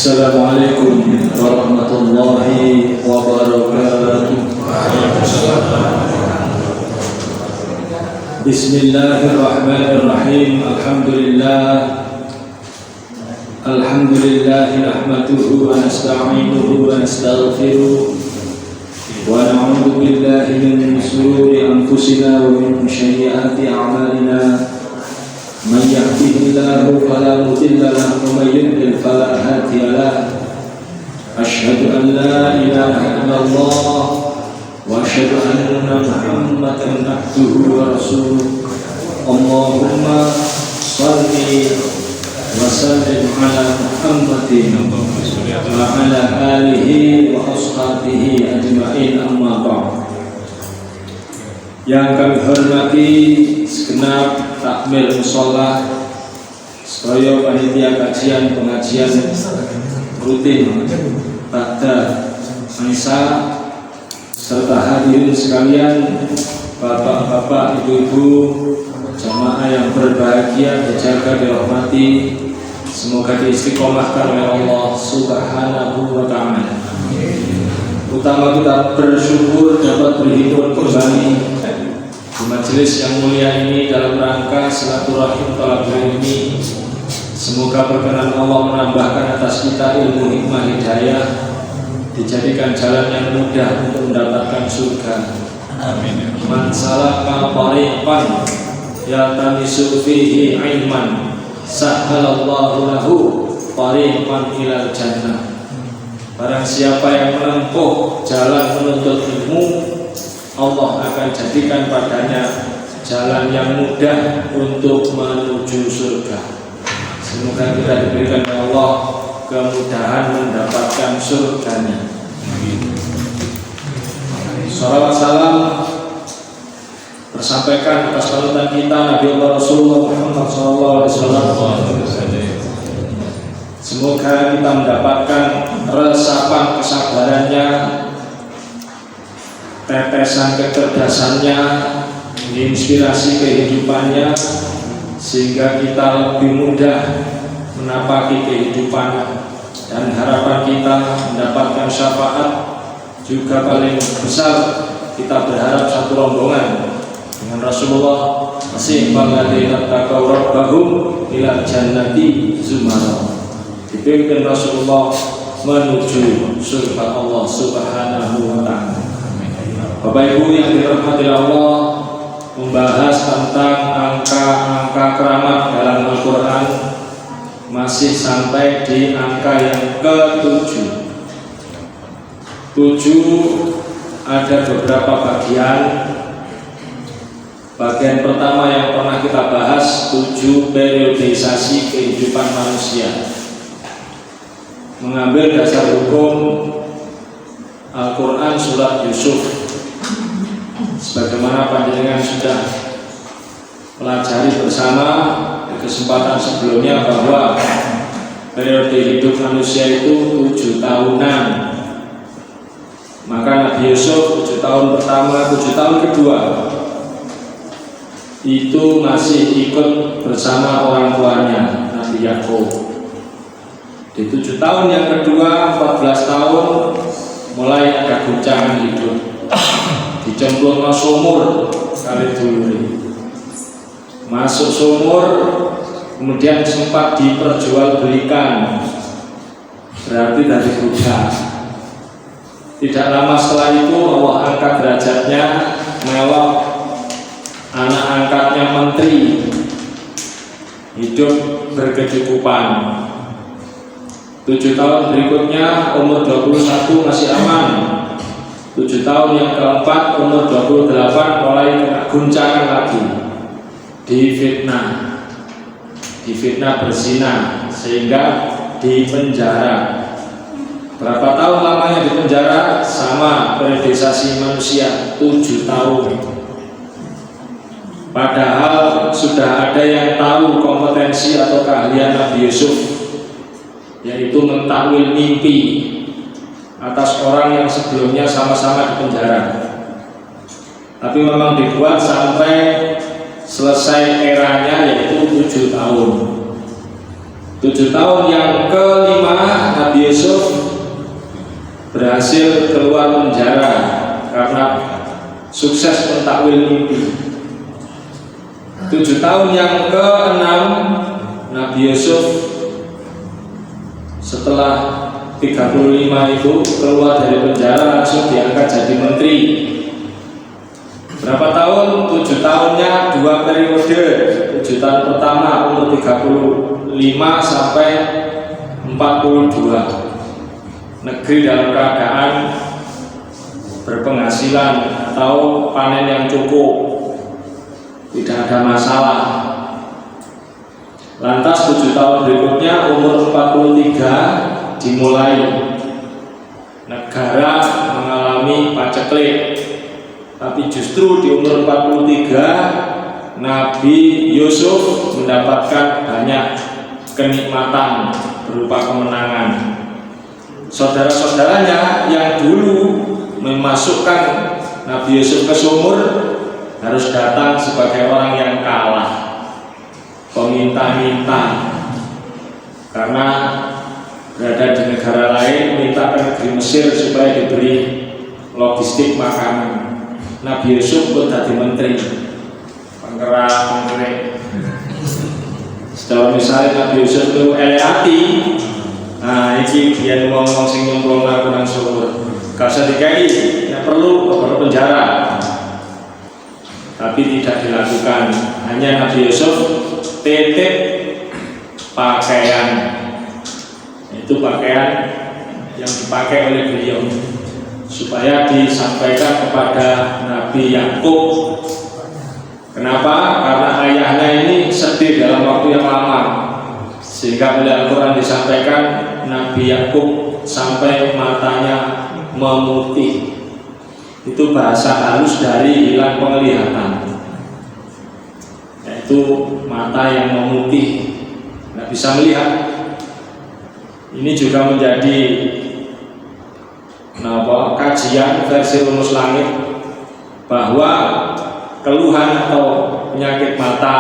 Assalamualaikum warahmatullahi wabarakatuh. Bismillahirrahmanirrahim. Alhamdulillah nahmaduhu wa nasta'inuhu wa nastaghfiruh wa na'udzu billahi min shururi anfusina wa min sayyiati a'malina. Man yahdihillahu fala mudilla lahu wa man yudlil fala hadiya lahu. Asyhadu an la ilaha illallah wa asyhadu anna Muhammadan abduhu wa rasuluh. Allahumma shalli wa sallim ala Muhammadin wa ala alihi wa ashabihi ajma'in, amma ba'd. Yang kami hormati segenap takmir mushola, sedaya panitia kajian pengajian rutin pada misa, serta hadirin sekalian, bapak-bapak, ibu-ibu, jamaah yang berbahagia, dijaga, dirahmati, semoga diistiqomahkan oleh Allah Subhanahu wa ta'ala. Utama kita bersyukur dapat berhimpun kembali di majelis yang mulia ini dalam rangka silaturahim thalabul ilmi. Semoga perkenan Allah menambahkan atas kita ilmu, hikmah, hidayah, dijadikan jalan yang mudah untuk mendapatkan surga. Amin. Man salaka tariqan yaltamisu fihi ilman sahhalallahu lahu tariqan ilal jannah. Barang siapa yang menempuh jalan menuntut ilmu, Allah akan jadikan padanya jalan yang mudah untuk menuju surga. Semoga kita diberikan oleh Allah kemudahan mendapatkan surganya. Salawat salam tersampaikan atas panutan kita Nabi Allah Rasulullah Muhammad SAW. Semoga kita mendapatkan resapan kesabarannya, tetesan kecerdasannya, inspirasi kehidupannya, sehingga kita lebih mudah menapaki kehidupan, dan harapan kita mendapatkan syafaat. Juga paling besar kita berharap satu rombongan dengan Rasulullah, sihbal ladzina taqaw rabbahum ila jannati zumara. Dipimpin Rasulullah menuju surga Allah Subhanahu wa ta'ala. Bapak Ibu yang dirahmati Allah, membahas tentang angka-angka keramat dalam Al-Quran, masih sampai di angka yang ke-7. 7 ada beberapa bagian. Bagian pertama yang pernah kita bahas, 7 periodisasi kehidupan manusia, mengambil dasar hukum Al-Quran surat Yusuf. Sebagaimana panjenengan sudah pelajari bersama di kesempatan sebelumnya, bahwa periode hidup manusia itu 7 tahunan. Maka Nabi Yusuf 7 tahun pertama, 7 tahun kedua itu masih ikut bersama orang tuanya Nabi Yakub. Di 7 tahun yang kedua, 14 tahun, mulai ada guncangan hidup, dicemplung ke sumur kali dulu, masuk sumur, kemudian sempat diperjualbelikan, berarti dari budak. Tidak lama setelah itu Allah angkat derajatnya, melok anak angkatnya menteri, hidup berkecukupan. 7 tahun berikutnya umur 21 masih aman. 7 tahun yang keempat umur 28 mulai kena guncangan lagi, difitnah berzina, sehingga dipenjara. Berapa tahun lamanya di penjara? Sama periodisasi manusia, 7 tahun. Padahal sudah ada yang tahu kompetensi atau keahlian Nabi Yusuf, yaitu mentakwil mimpi atas orang yang sebelumnya sama-sama di penjara. Tapi memang dibuat sampai selesai eranya, yaitu 7 tahun. 7 tahun yang kelima Nabi Yusuf berhasil keluar penjara karena sukses mentakwil mimpi. 7 tahun yang ke-6 Nabi Yusuf setelah 35 itu keluar dari penjara, langsung diangkat jadi menteri. Berapa tahun? 7 tahunnya 2 periode. 7 tahun pertama umur 35 sampai 42. Negeri dalam keadaan berpenghasilan atau panen yang cukup, tidak ada masalah. Lantas 7 tahun berikutnya umur 43 dimulai negara mengalami paceklik. Tapi justru di umur 43 Nabi Yusuf mendapatkan banyak kenikmatan berupa kemenangan. Saudara-saudaranya yang dulu memasukkan Nabi Yusuf ke sumur harus datang sebagai orang yang kalah, peminta-minta, karena berada di negara lain, minta ke negeri Mesir supaya diberi logistik makanan. Nabi Yusuf pun jadi menteri, penggerak. Setelah misalnya Nabi Yusuf itu eleati, nah ini dia ngomong sing nyemplung aku nang sumur, kasih dikai, tidak perlu penjara. Tapi tidak dilakukan. Hanya Nabi Yusuf titip pakaian, itu pakaian yang dipakai oleh beliau supaya disampaikan kepada Nabi Yakub. Kenapa? Karena ayahnya ini sedih dalam waktu yang lama, sehingga oleh Al-Quran disampaikan Nabi Yakub sampai matanya memutih. Itu bahasa halus dari hilang penglihatan, yaitu mata yang memutih, nggak bisa melihat. Ini juga menjadi kajian versi Rumus Langit, bahwa keluhan atau penyakit mata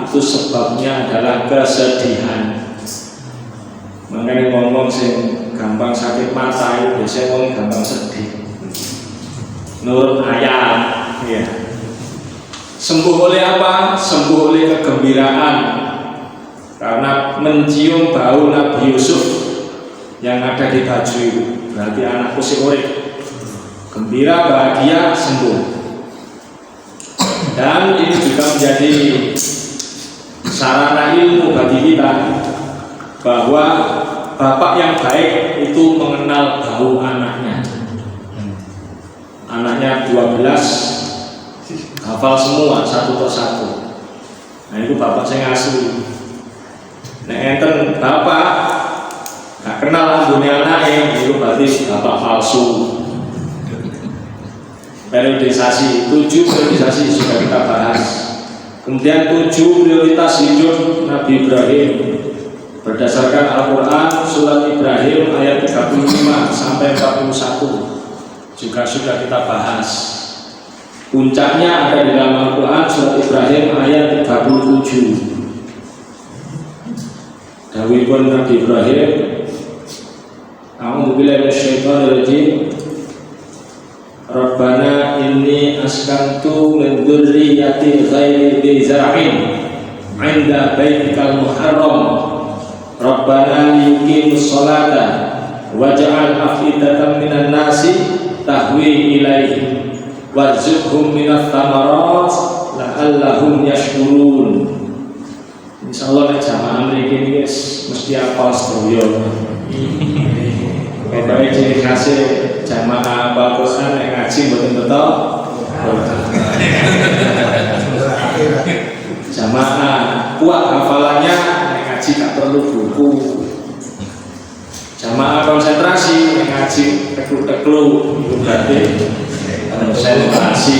itu sebabnya adalah kesedihan. Makanya ngomong sing gampang sakit mata itu biasanya ngomong gampang sedih. Menurut ayat, ya. Sembuh oleh apa? Sembuh oleh kegembiraan, karena mencium bau Nabi Yusuf yang ada di baju itu. Berarti anakku si urip, gembira, bahagia, sembuh. Dan ini juga menjadi sarana ilmu bagi kita, bahwa bapak yang baik itu mengenal bau anaknya. Anaknya 12 hafal semua satu persatu. Nah itu bapak saya ngasih. Nah enten bapak gak kenal dunia anaknya, itu berarti bapak palsu. Periodisasi, 7 periodisasi sudah kita bahas. Kemudian 7 prioritas hidup Nabi Ibrahim berdasarkan Al-Quran surat Ibrahim ayat 35 sampai 41 juga sudah kita bahas. Puncaknya ada di dalam Al-Quran surat Ibrahim ayat 37. Dawuhipun Nabi Ibrahim, a'udzubillahi minasyaitonirrajim. Rabbana inni askantu min dzurriyyati ghairi dzi zar'in 'inda baitikal muharram. Rabbana liyuqimus sholata waj'al afidatan minan nasi tahwi ilaihim warzuqhum minats thamarat la'allahum yashkurun. Insyaallah nek jamaah mriki wis mesti apal sedaya. Pokoknya ciri khasnya jamaah Al-Quran yang ngaji mboten betul. Jamaah kuat hafalannya, yang ngaji tak perlu buku. Jamaah konsentrasi, yang ngaji tekluk-tekluk, itu berarti konsentrasi.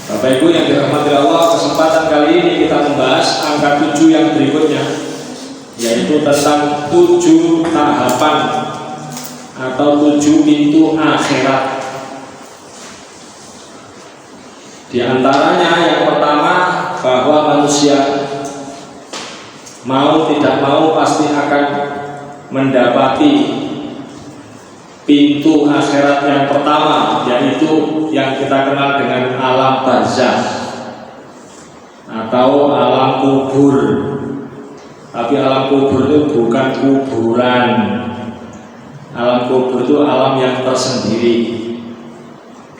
Bapak Ibu yang dirahmati Allah, kesempatan kali ini kita membahas angka 7 yang berikutnya, yaitu tentang 7 tahapan atau 7 pintu akhirat. Di antaranya yang pertama, bahwa manusia mau tidak mau pasti akan mendapati pintu akhirat yang pertama, yaitu yang kita kenal dengan alam barzakh atau alam kubur. Tapi alam kubur itu bukan kuburan. Alam kubur itu alam yang tersendiri.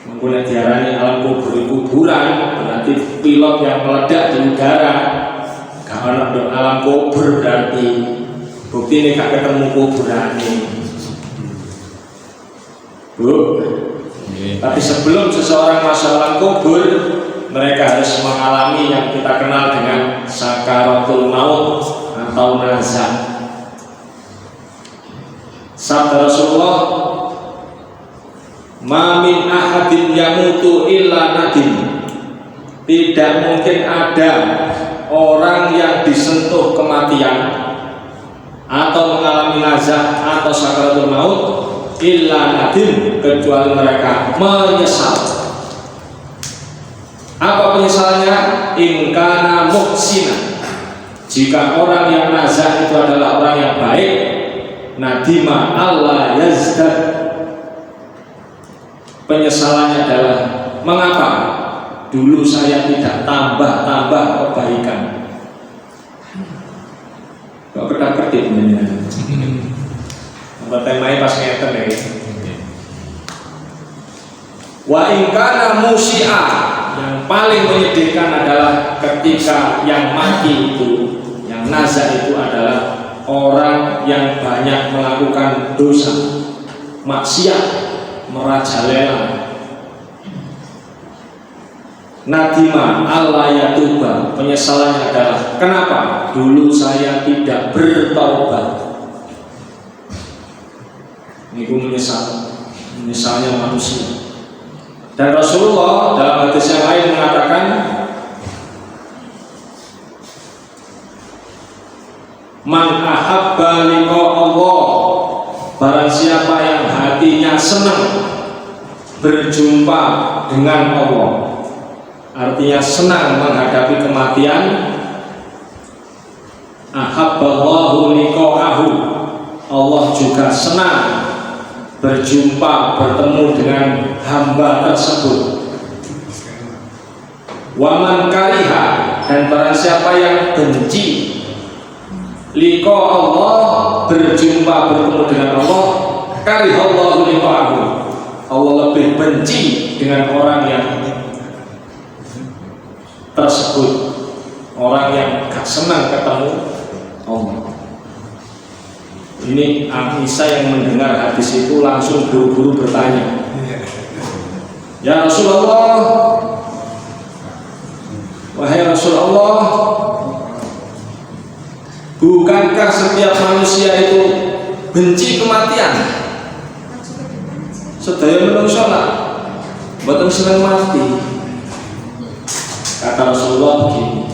Menggunakan diarani alam kubur kuburan, berarti pilot yang meledak di udara. Gak ada alam kubur berarti. Bukti ini gak ketemu kuburan ini. Bu, tapi sebelum seseorang masuk alam kubur, mereka harus mengalami yang kita kenal dengan sakaratul maut atau nazak. Sabda Rasulullah, "Ma min ahadin yamutu illa nadim." Tidak mungkin ada orang yang disentuh kematian atau mengalami nazak atau sakaratul maut illa nadim, kecuali mereka menyesal. Apa penyesalannya? In kana muhsina. Jika orang yang nazak itu adalah orang yang baik, nadima Allah yazdad. Penyesalannya adalah mengapa dulu saya tidak tambah kebaikan. Kok kedap-kedip ini? Temanya pas ngeten ya. Wa in kana musi'a, yang paling menyedihkan adalah ketika yang mati itu, yang nazak itu adalah orang yang banyak melakukan dosa, maksiat, merajalela. Nadima Allah yatuba, penyesalannya adalah kenapa dulu saya tidak bertaubat. Ini menyesalnya manusia. Dan Rasulullah dalam hadis yang lain mengatakan, man ahabba liqa Allah, barang siapa yang hatinya senang berjumpa dengan Allah, artinya senang menghadapi kematian, ahabballahu liqa'ahu, Allah juga senang berjumpa, bertemu dengan hamba tersebut. Waman kariha, dan barang siapa yang benci liqa Allah, berjumpa, bertemu dengan Allah, karihallahu liqa'ahu, Allah lebih benci dengan orang yang tersebut, orang yang gak senang ketemu Allah. Ini Aisyah yang mendengar hadis itu langsung buru-buru bertanya, ya Rasulullah, wahai Rasulullah, bukankah setiap manusia itu benci kematian? Sedaya menungso lah mboten seneng mati. Kata Rasulullah begini,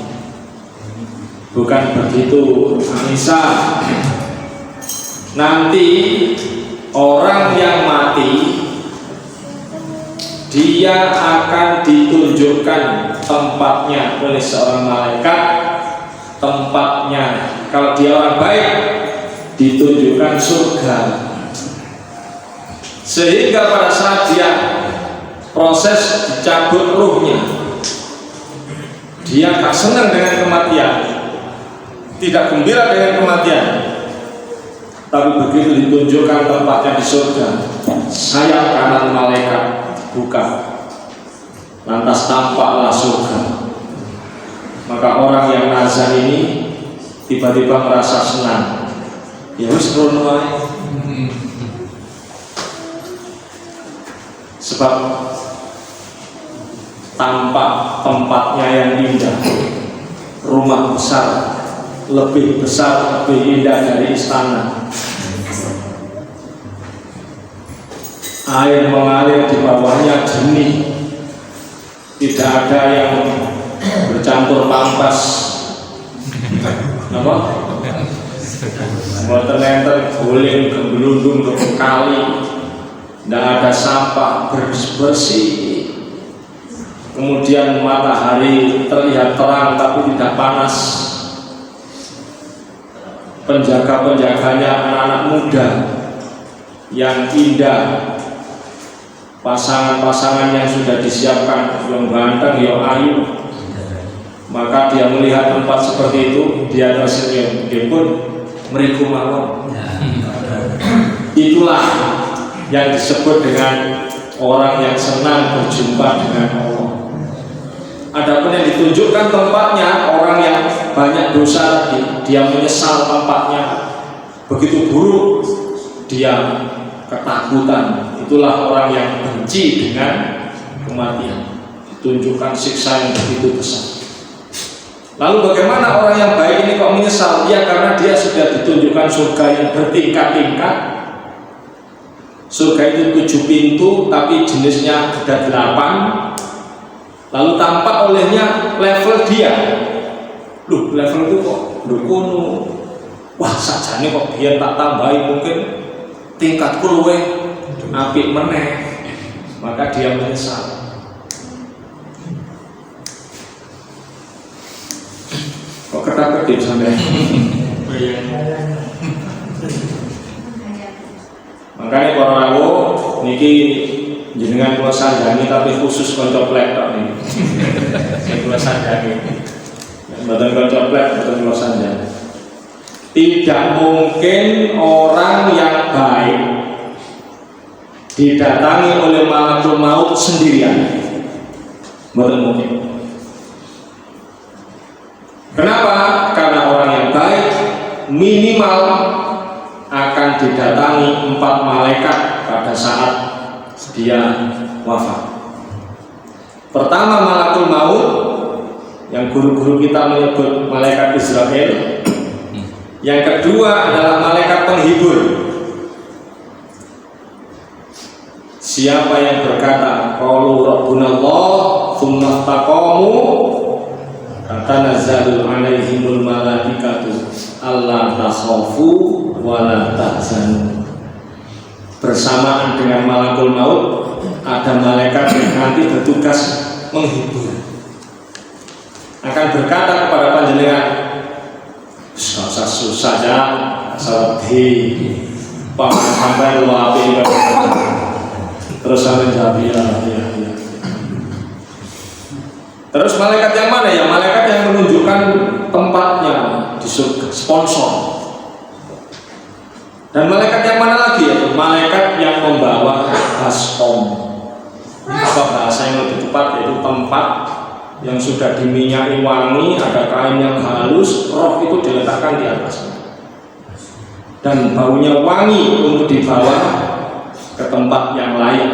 bukan begitu Aisyah. Nanti orang yang mati, dia akan ditunjukkan tempatnya oleh seorang malaikat. Tempatnya, kalau dia orang baik, ditunjukkan surga. Sehingga pada saat dia proses dicabut ruhnya, dia gak senang dengan kematian, tidak gembira dengan kematian. Tapi begitu ditunjukkan tempatnya di surga, sayap kanan malaikat buka, lantas tampaklah surga. Maka orang yang nazar ini tiba-tiba merasa senang. Ya wis rono ae. Sebab tampak tempatnya yang indah, rumah besar, lebih besar, lebih indah dari istana. Air mengalir di bawahnya jernih, tidak ada yang bercampur pampas. Apa? Mboten enten guling gelundung ke kali, tidak ada sampah, bersih. Kemudian matahari terlihat terang tapi tidak panas. penjaga-penjaganya anak-anak muda yang indah, pasangan-pasangan yang sudah disiapkan, yang ganteng, yang ayu, maka dia melihat tempat seperti itu, dia tersenyum, dia pun meriku mawon. Itulah yang disebut dengan orang yang senang berjumpa dengan Allah. Adapun yang ditunjukkan tempatnya, orang yang banyak dosa lagi, dia menyesal tempatnya begitu buruk, dia ketakutan. Itulah orang yang benci dengan kematian, ditunjukkan siksa yang begitu besar. Lalu bagaimana orang yang baik ini kok menyesal? Ya karena dia sudah ditunjukkan surga yang bertingkat-tingkat. Surga itu 7 pintu, tapi jenisnya ada 8. Lalu tampak olehnya level dia. Loh, level itu kok kuno. Wah, sajane kok biar tak tambahi, mungkin tingkatku luwih apik meneh. Maka dia menyesal. Kok ketak-kedip sampai? Makanya para rawuh niki jenengan kula sandhangi tapi khusus kanca plek tok niki. Sing kula sandhangi. Mboten kanca plek, mboten kula sandhangi. Tidak mungkin orang yang baik didatangi oleh malakul maut sendirian. Mboten mungkin. Kenapa? Karena orang yang baik minimal akan didatangi 4 malaikat pada saat dia wafat. Pertama malakul maut, yang guru-guru kita menyebut malaikat Israel. Yang kedua adalah malaikat penghibur. Siapa yang berkata qalu rabbunallah tsumma istaqamu tatanazzalu alaihimul malaikatu alla takhafu wa la tahzanu. Bersamaan dengan malakul maut ada malaikat yang nanti bertugas menghibur, akan berkata kepada panjenengan, "Gak usah susah ya, sapi paman sampai luapi." Terus sampai jawab ya. Terus malaikat yang mana ya? Malaikat yang menunjukkan tempatnya di surga, sponsor. Dan malaikat yang mana lagi ya? Malaikat yang membawa baskom. Apa bahasa yang lebih tepat, yaitu tempat yang sudah diminyaki wangi, ada kain yang halus, roh itu diletakkan di atasnya. Dan baunya wangi untuk dibawa ke tempat yang lain.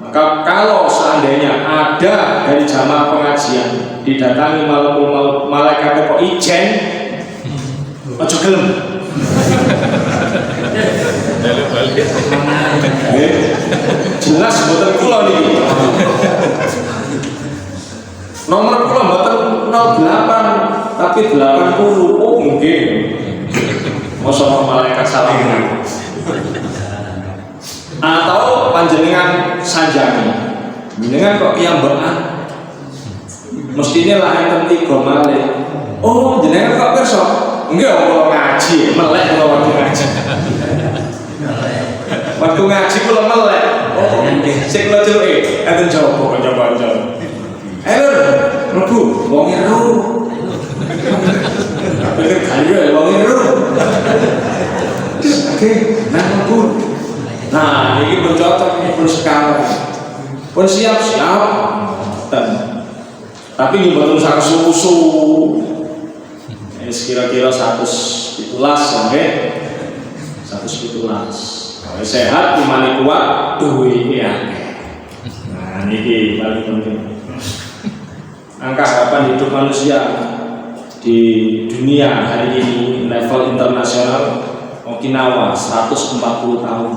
Maka kalau seandainya ada dari jamaah pengajian didatangi malakul maut, malaikat kok ijen, ojo gelem. Jelas mboten kula niki. Nomor kula mboten 08 tapi 80. Oh nggih. Mosok malaikat salah. Atau panjenengan sanjangi. Jenengan kok kiyambekan. Mestine lah enten 3 malih. Oh, jenengan kok kersa? Enggak, kalau ngaji, melek kalau waktu ngaji. Waktu ngaji kula melek. Oh, sik kula celuke, enten coba kanca-kanca. Ayo, mlebu, wong iru. Pikir kaya wong iru. Oke, nang mlebu. Nah, ini pun cocok, ini pun sekarang. Pun siap-siap. Tapi ini betul sangat susu. Kira-kira 117 sampai 117. Kalau sehat, imani kuat, duit ya. Nah, ini paling penting. Angka harapan hidup manusia di dunia hari ini level internasional Okinawa 140 tahun.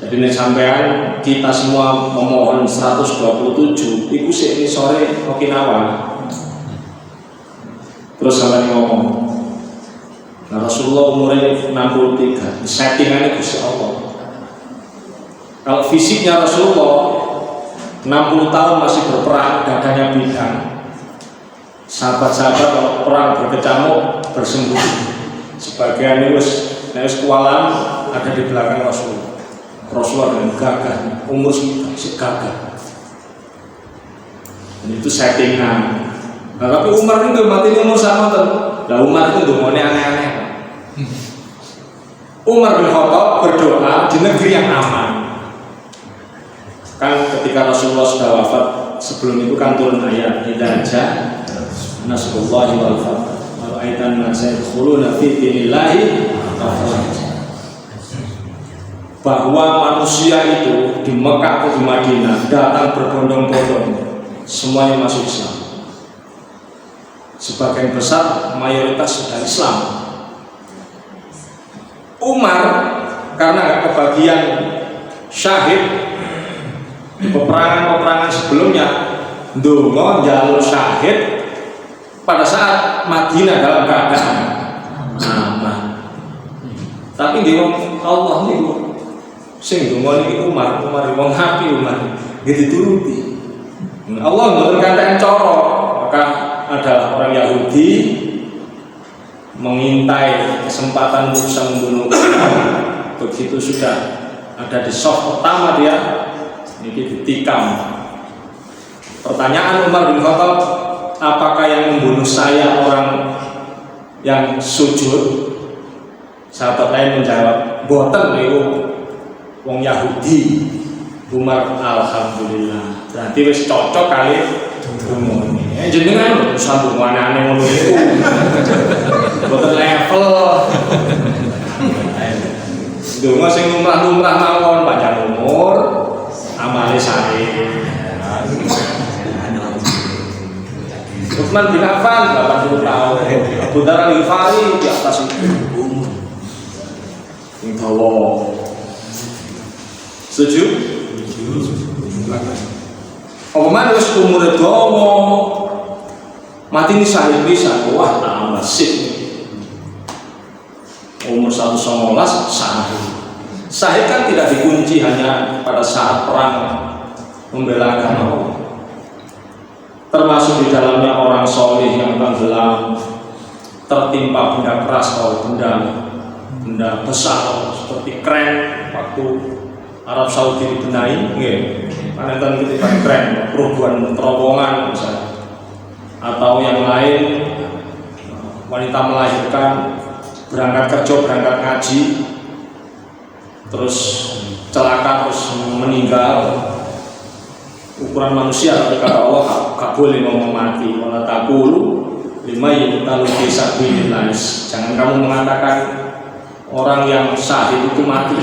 Jadi ini sampean kita semua memohon 127. Iku sih ini sore Okinawa. Terus sampai ngomong, nah Rasulullah umurnya 63, settingannya Gusti Allah. Kalau fisiknya Rasulullah 60 tahun masih berperang, dadanya bidang. sahabat-sahabat kalau perang berkecamuk bersembunyi. Sebagian itu kualan ada di belakang Rasulullah dengan gagah, umur segagah. Dan itu settingan. Nah, tapi Umar itu mati umur sama tuh. Nah, Umar itu ngomongnya aneh-aneh. Umar bin Khattab berdoa di negeri yang aman. Kan ketika Rasulullah sudah wafat, sebelum itu kan turun ayat idza jaa nasrullahi wal fath wa aitan nasa yadkhuluna fi dinillahi afwaja. Bahwa manusia itu di Mekah atau di Madinah datang berbondong-bondong, semuanya masuk Islam. Sebagian besar mayoritas sudah Islam. Umar karena nggak kebagian syahid di peperangan sebelumnya, ndonga jalur syahid pada saat Madinah dalam keadaan aman. Tapi di Allah nih sing ndonga niki Umar wong hati Umar dituruti. Allah mboten kanten cara, maka ada orang Yahudi mengintai kesempatan untuk bisa membunuh Umar. Begitu sudah ada di soft pertama dia ini ditikam. Pertanyaan Umar bin Khattab, apakah yang membunuh saya orang yang sujud? Sahabat lain menjawab, boten niku wong Yahudi. Umar alhamdulillah. Berarti wis cocok kali umum. Jenengan sambung aneh-aneh ngono iku. Boten level. Donga sing lumrah-lumrah mawon panjang umur, amale sae. Utsman bin Affan 80 tahun. Abu Dzar Al-Ghifari di atas itu. Sing dawa. Setuju? Apa mana wis umure dawa. Mati ini syahid bisa, wah tambah sip. Umur 119 syahid. Syahid kan tidak dikunci hanya pada saat perang membela agama Allah. Termasuk di dalamnya orang soleh yang tenggelam, tertimpa benda keras atau benda besar seperti kren waktu Arab Saudi dibenahi, karena kan ketika kren perubahan terowongan misalnya, atau yang lain wanita melahirkan, berangkat kerja, berangkat ngaji, terus celaka, terus meninggal. Ukuran manusia, tapi kata Allah gak boleh ngomong mati. Wala taqulu lima yuqtalu fi sabilillah. Jangan kamu mengatakan orang yang syahid itu mati.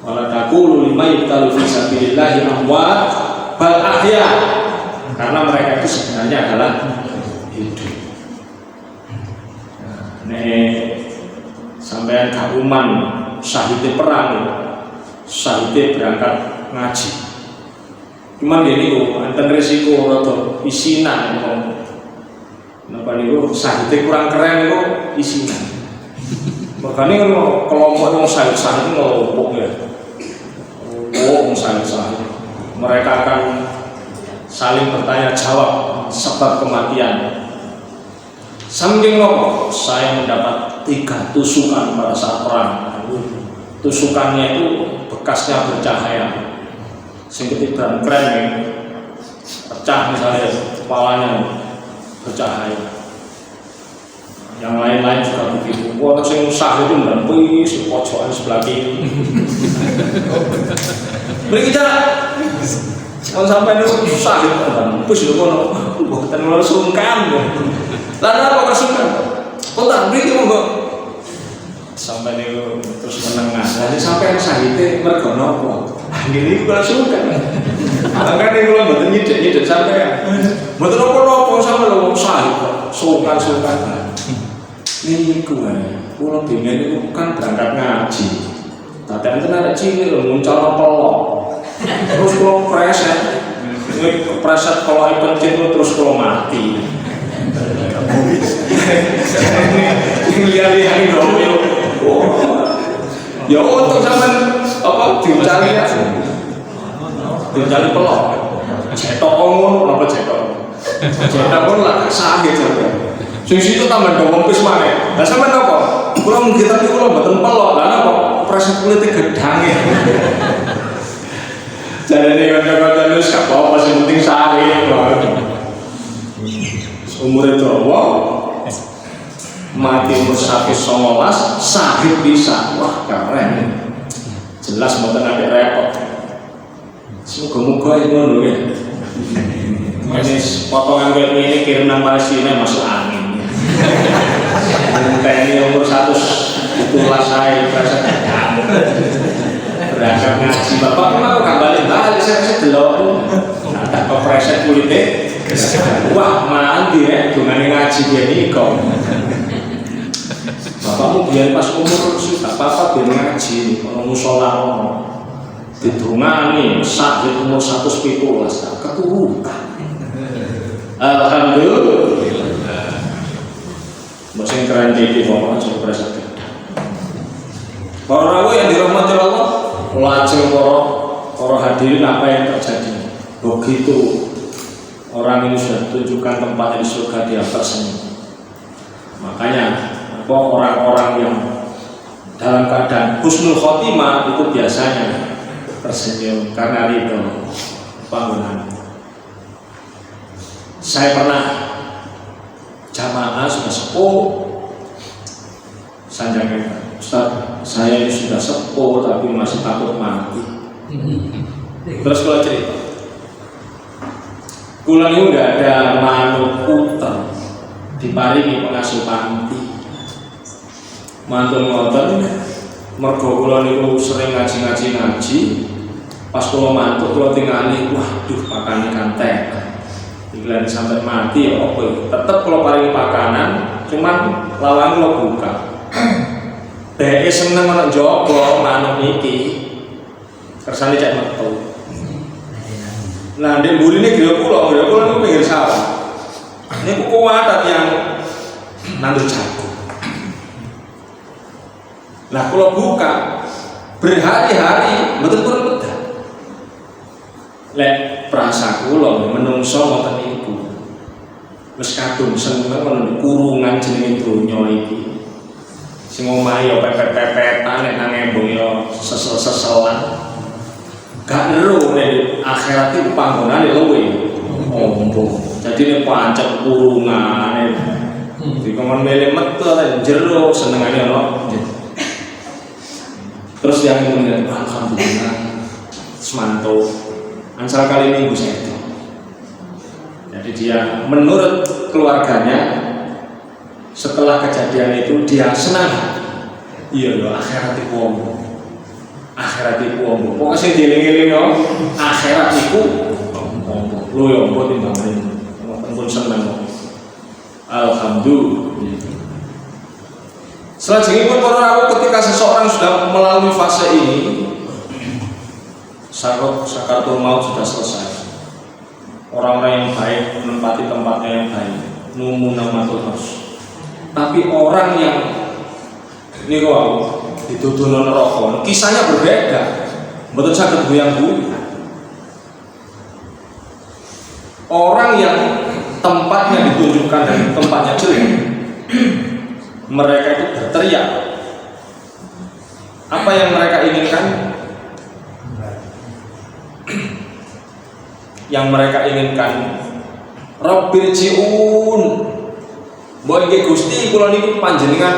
Wala taqulu lima yuqtalu fi sabilillah amwat bal ahya. Karena mereka itu sebenarnya adalah hidup. Sampean kaguman syahid perang, syahid berangkat ngaji. Cuman ini enten risiko atau isinan, kenapa nih syahid kurang keren itu isinan. Makanya kelompok yang syahid ngelompok ya, syahid. Mereka akan saling bertanya jawab sebab kematian. Saking loh, saya mendapat 3 tusukan pada saat perang. Tusukannya itu bekasnya bercahaya. Sing ketiban keren pecah misalnya kepalanya bercahaya. Yang lain-lain juga begitu. Wah, sing sah itu mbampui si pojokan sebelah kiri. Beri kita. Kalau sampai itu sah itu mbampui lho kono. Mboten ora sungkan. Lah apa kesungkan? Kok tak beri monggo. Sampai niku terus menengah. Jadi sampai sahite mergo napa? Gini kula sungkan. Makane kula mboten nyidek-nyidek sampean. Mboten napa-napa sampe wong sahid kok sungkan-sungkan. Niku wae. Kula dene niku kan berangkat ngaji. Tapi enten arek cilik lho muncul pelok. Terus kula preset. Preset kalau pencet terus kula mati. Ini lihat-lihat dong. Ya untuk zaman apa diucali ya, diucali pelok, cetok ngono, apa cetok? Sajadah pun lah sakit saja. Sing situ tambah dawang pis maneh. Lah sampean apa? Kula mungkin tapi kula mboten pelok. Lah napa? Proses kulite gedange. Jarene kanca-kanca wis gak apa-apa sing penting sakit. Umure dawa mati umur 119 sakit bisa. Wah keren. Jelas mboten ada repot. Semoga-moga ngono ya. Ini potongan kayak ini kirim nang Palestina masuk angin. TNI umur 100 itulah saya berasa kamu berangkat ngaji. Bapak kenapa gak balik saya delok. Tak kepreset kulitnya. Wah mandi ya, dengan ngaji dia nih kok. Bapakmu biar pas umur sih tak apa-apa biar ngaji. Kalau musola didungani sakit umur 117 keturutan. Alhamdulillah. Mesin keren jadi bapak surprise saja. Para rawi yang dirahmati Allah, lajeng para hadirin apa yang terjadi? Begitu orang ini sudah tunjukkan tempatnya di surga dia tersenyum. Makanya orang-orang yang dalam keadaan husnul khotimah itu biasanya tersenyum karena ridho bangunan. Saya pernah jamaah sudah sepuh, sanjangnya Ustaz, saya ini sudah sepuh tapi masih takut mati. Terus kalau cerita, kula ini nggak ada manut puter diparingi pengasuh panti. Mantun ngoten, mergo kula niku sering ngaji. Pas kula mantuk kula tingali, waduh pakane kantek. Iklan sampai mati ya apa ya? Tetep kalau paling pakanan, cuman lawan lo buka. Dheke seneng ana njaba manuk iki. Kersane cek metu. Nah, ndek mburine griya kula niku pinggir sawah. Niku kuat yang nandur jagung. Nah, kula buka berhari-hari mboten purun medal. Lek prasa kula menungso ngoten niku. Wis kadung seneng ngono kurungan jenenge donya iki. Sing omahe ya pepet-pepetan nek nang embung ya sesel-seselan. Gak ero nek akhirat iki panggonane luwe. Ombo. Jadi nek pancet kurungane. Dikon mele metu lan jero senengane ono. Terus yang kemudian alhamdulillah semanto ansal kali minggu saya itu. Jadi dia menurut keluarganya setelah kejadian itu dia senang. Iya loh akhirat iku ombo. Akhirat iku ombo. Pokoke sing dieling-eling yo akhirat iku ombo. Lho yo ombo timbangane. Wonten pun seneng. Alhamdulillah. Selanjutnya para rawuh ketika seseorang sudah melalui fase ini, sakaratul maut sudah selesai. Orang-orang yang baik menempati tempatnya yang baik, numunamatul haus. Tapi orang yang ini kok dituduh neraka, kisahnya berbeda. Betul saged goyang-goyang. Orang yang tempatnya ditunjukkan dan tempatnya jelek, mereka itu berteriak. Apa yang mereka inginkan? Yang mereka inginkan Rabbirji'un, mbok nggih Gusti kula niku panjenengan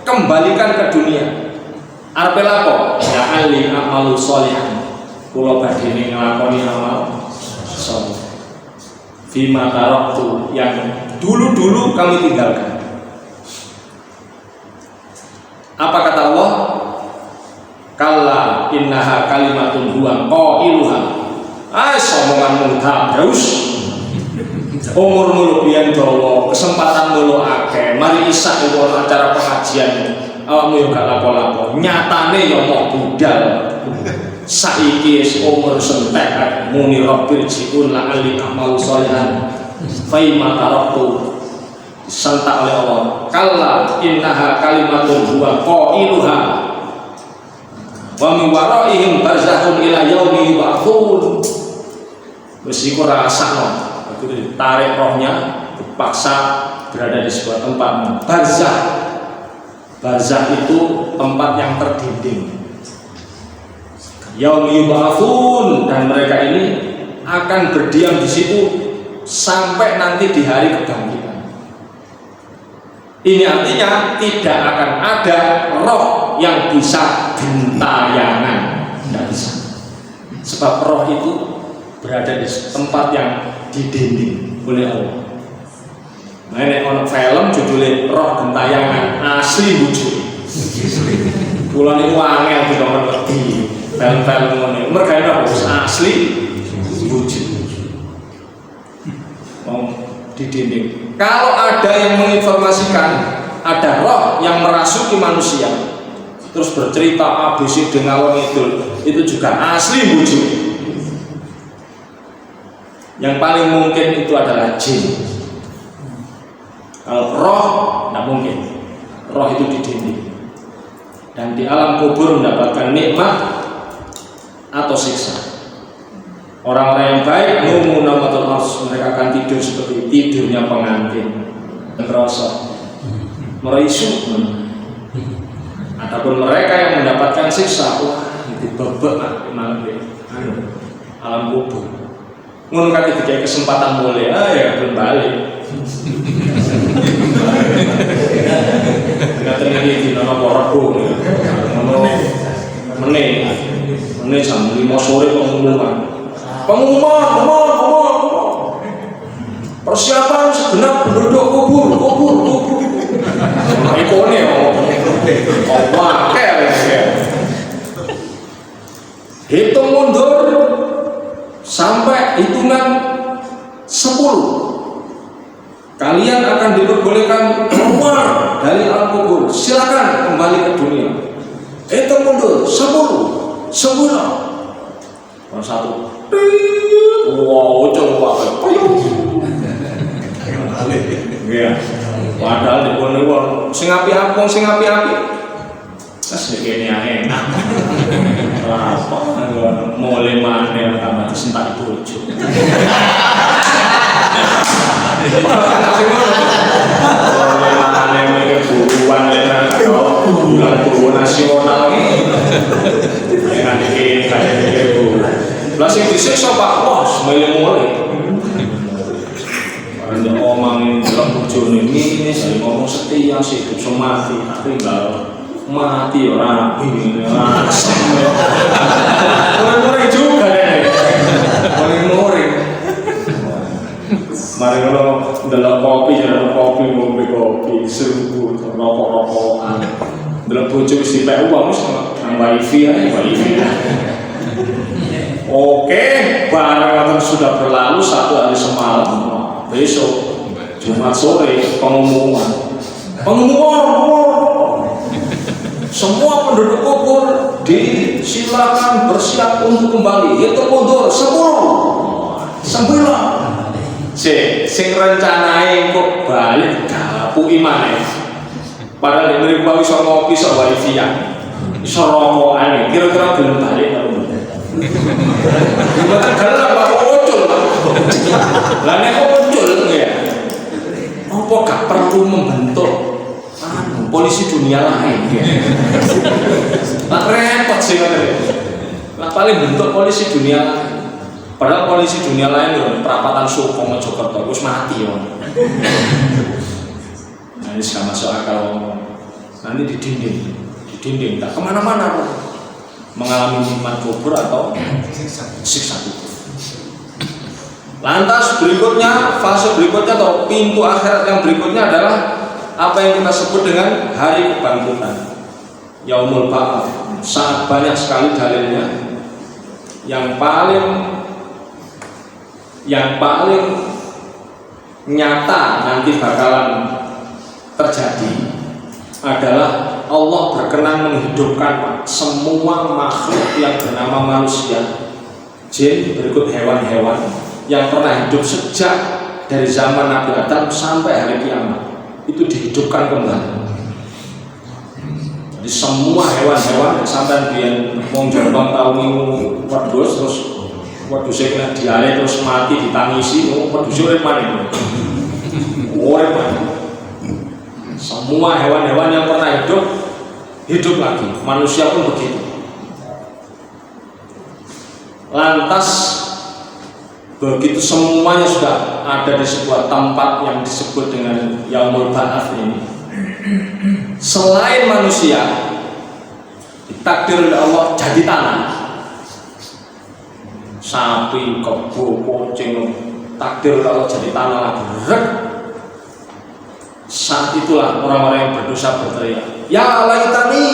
kembalikan ke dunia. Arep lapo? Ya ali amalu sholihan. Kula badhe nglakoni amal saleh. Fima taraktu yang dulu-dulu kami tinggalkan. Apa kata Allah? Kalla innaha kalimatun huwa qailuha. Omonganmu terus. Umurmu lubian dawa, kesempatanmu lu akeh. Mari isak iku ana acara pengajian. Awakmu yo gak lapo-lapo. Nyatane yo mau budal. Saiki wis umur sentek muni Rabbirji'un la'alli a'malu sholihan. Faima taraktu santak oleh Allah. Kalla innaha kalimatun huwa qailuha wa min waraihim barzakhun ila yaumi yub'atsun. Wis iku rasakno itu ditarik rohnya, dipaksa berada di sebuah tempat barzah. Barzah itu tempat yang terdinding. Yaum yub'atsun, dan mereka ini akan berdiam di situ sampai nanti di hari kebangkitan. Ini artinya tidak akan ada roh yang bisa gentayangan, tidak bisa. Sebab roh itu berada di tempat yang didinding oleh Allah. Nah, ini ono film judulnya Roh Gentayangan Asli Wujud. Kula niku angel kita ngerti film-film ngene. Mergane apa asli wujud. Di dinding. Kalau ada yang menginformasikan ada roh yang merasuki manusia, terus bercerita ABC dengan itu juga asli wujud. Yang paling mungkin itu adalah jin. Kalau roh tidak mungkin. Roh itu di dinding. Dan di alam kubur mendapatkan nikmat atau siksa. Orang-orang yang baik namatul ars, mereka akan tidur seperti tidurnya pengantin, merosot, merisu. Ataupun mereka yang mendapatkan siksa, wah itu bebek alam kubur. Ngono kate dikek kesempatan mulai, ya belum balik. Ngaten iki di nama Rebo. Ngono meneh jam 5 sore pengumuman. Persiapan segenap penduduk kubur. Ikone hitung mundur sampai hitungan 10. Kalian akan diperbolehkan keluar dari alam kubur. Silakan kembali ke dunia. Hitung mundur 10, 9, 1. Wow, coba ya. Padahal di kono sing api-api sing api-api. Wes iki enak. Apa mulai maneh tambah disentak bojo. Mulai mikir buruan buruan nasional iki. Enak iki kaya gitu. Lah sing disiksa Pak Bos, mulai. Anda ngomongin dalam bojone ini saya ngomong setia sih hidup semati, tapi enggak mati orang ini. Mulai juga deh. Mulai. Mari kalau dalam kopi ngombe kopi, seru rokok-rokokan. Dalam bojo si PU bagus nang wifi aja wifi. Oke, barang sudah berlalu 1 hari semalam. Besok Jumat sore pengumuman. Semua penduduk kubur disilakan bersiap untuk kembali. Hitung mundur 10, 9. Sing rencanae kok balik gapu imane. Padahal di mriku iso ngopi iso wifi ya. Iso rokokan kira-kira belum balik karo mboten. Mboten gelem Pak muncul. Lah nek muncul ya. Apa gak perlu membentuk polisi dunia lain ya. Lah repot sih katanya. Lah paling bentuk polisi dunia lain. Padahal polisi dunia lain lho perapatan Suko Mojokerto wis mati ya. Nah ini gak masuk akal. Nanti di dinding tak kemana-mana kok. Mengalami nikmat kubur atau siksa kubur. Lantas berikutnya, fase berikutnya atau pintu akhirat yang berikutnya adalah apa yang kita sebut dengan hari kebangkitan, Yaumul Ba'ats. Sangat banyak sekali dalilnya. Yang paling nyata nanti bakalan terjadi adalah Allah berkenan menghidupkan semua makhluk yang bernama manusia, jin, berikut hewan-hewan yang pernah hidup sejak dari zaman Nabi Adam sampai hari kiamat. Itu dihidupkan kembali. Jadi semua hewan-hewan yang sampai dia mau Jombang tahun ini 14 terus wedhus kena diare terus mati ditangisi, wedhus urip maneh. Urip maneh. Semua hewan-hewan yang pernah hidup lagi. Manusia pun begitu. Lantas begitu semuanya sudah ada di sebuah tempat yang disebut dengan Yaumul Ba'ats ini. Selain manusia ditakdir oleh Allah jadi tanah. Sapi, kebo, kucing takdir oleh Allah jadi tanah lagi. Saat itulah orang-orang yang berdosa berteriak, ya laitani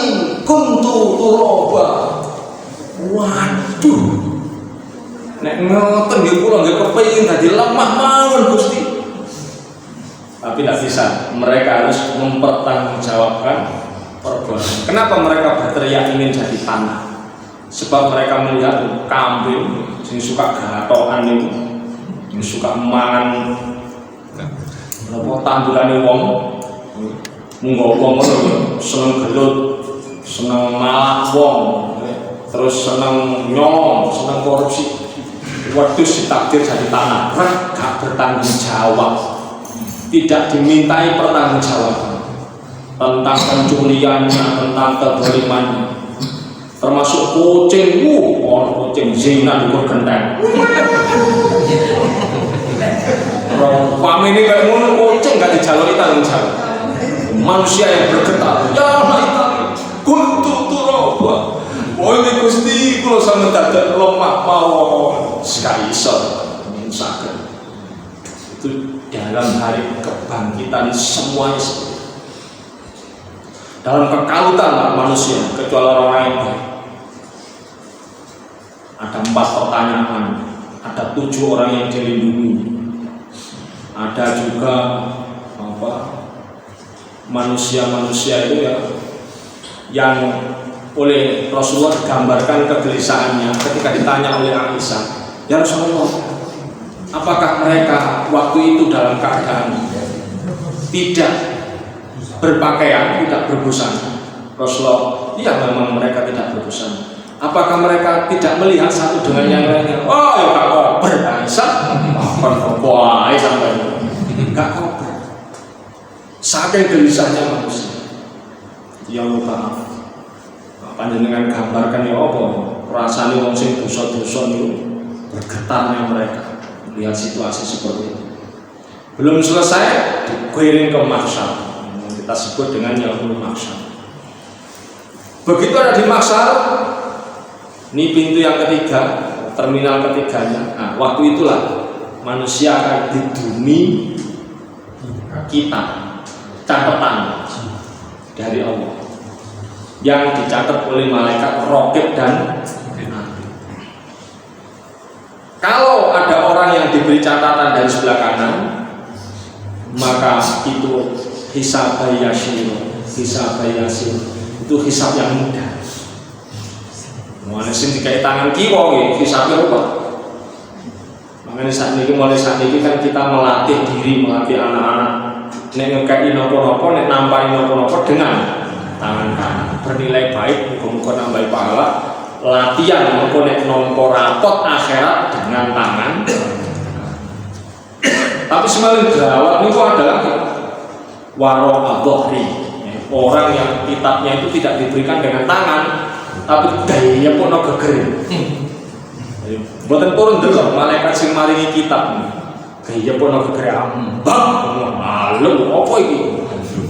kuntu turaba. Waduh, nek ngoten nggih kula nggih kepengin dadi lemah mawon Gusti. Tapi tidak bisa, mereka harus mempertanggungjawabkan perbuatan. Kenapa mereka berteriak ingin jadi tanah? Sebab mereka melihat kambing yang suka gatokan itu, yang suka mangan tandurane wong, munggo wong seneng gelut, seneng malak wong, terus seneng nyolong, seneng korupsi. Wedhus ditakdir jadi tanah, gak bertanggung jawab, tidak dimintai pertanggungjawaban tentang pencuriannya, tentang kezalimannya. Termasuk kucing, kucing zina di genteng. Pamene kayak ngono kucing gak dijaluri tanggung jawab. Manusia yang bergetar, ya laitani kuntu turaba. Oleh Gusti kula sampeyan dadak lemah mawon sekali iso sakit. Itu dalam hari kebangkitan semuanya seperti itu. Dalam kekalutan manusia kecuali orang yang baik. Ada 4 pertanyaan, ada 7 orang yang dilindungi. Ada juga manusia-manusia itu ya yang oleh Rasulullah gambarkan kegelisahannya ketika ditanya oleh Aisyah, ya Rasulullah, apakah mereka waktu itu dalam keadaan tidak berpakaian, tidak berbusana? Rasulullah, iya memang mereka tidak berbusana. Apakah mereka tidak melihat satu dengan yang lainnya? Oh ya gak kober Aisyah, makan kebuai sampai gak kober. Saking gelisahnya manusia. Ya Allah, panjenengan gambarkan ya apa? Rasanya wong sing dosa-dosa itu bergetarnya mereka melihat situasi seperti itu. Belum selesai digiring ke mahsyar. Kita sebut dengan yaumul mahsyar. Begitu ada di mahsyar, ini pintu yang ketiga, terminal ketiganya. Nah, waktu itulah manusia akan diduni kitab, catatan dari Allah yang dicatat oleh malaikat Raqib dan Atid. Kalau ada orang yang diberi catatan dari sebelah kanan, maka itu hisab yasir, itu hisab yang mudah. Mulai sing dikai tangan kiwa nggih hisabnya apa? Makanya mulai saat ini kan kita melatih diri, melatih anak-anak. Nek ngekei nopo-nopo, nek nampani nopo-nopo dengan tangan kanan. Bernilai baik, muga-muga nambahi pahala. Latihan mengko nek nampa rapot akhirat dengan tangan. Tapi semakin gawat niku adalah waro adhri. Orang yang kitabnya itu tidak diberikan dengan tangan, tapi gaya pun geger. Mboten purun delok malaikat sing maringi kitab. Gaya pun geger ambak. Malem apa iki?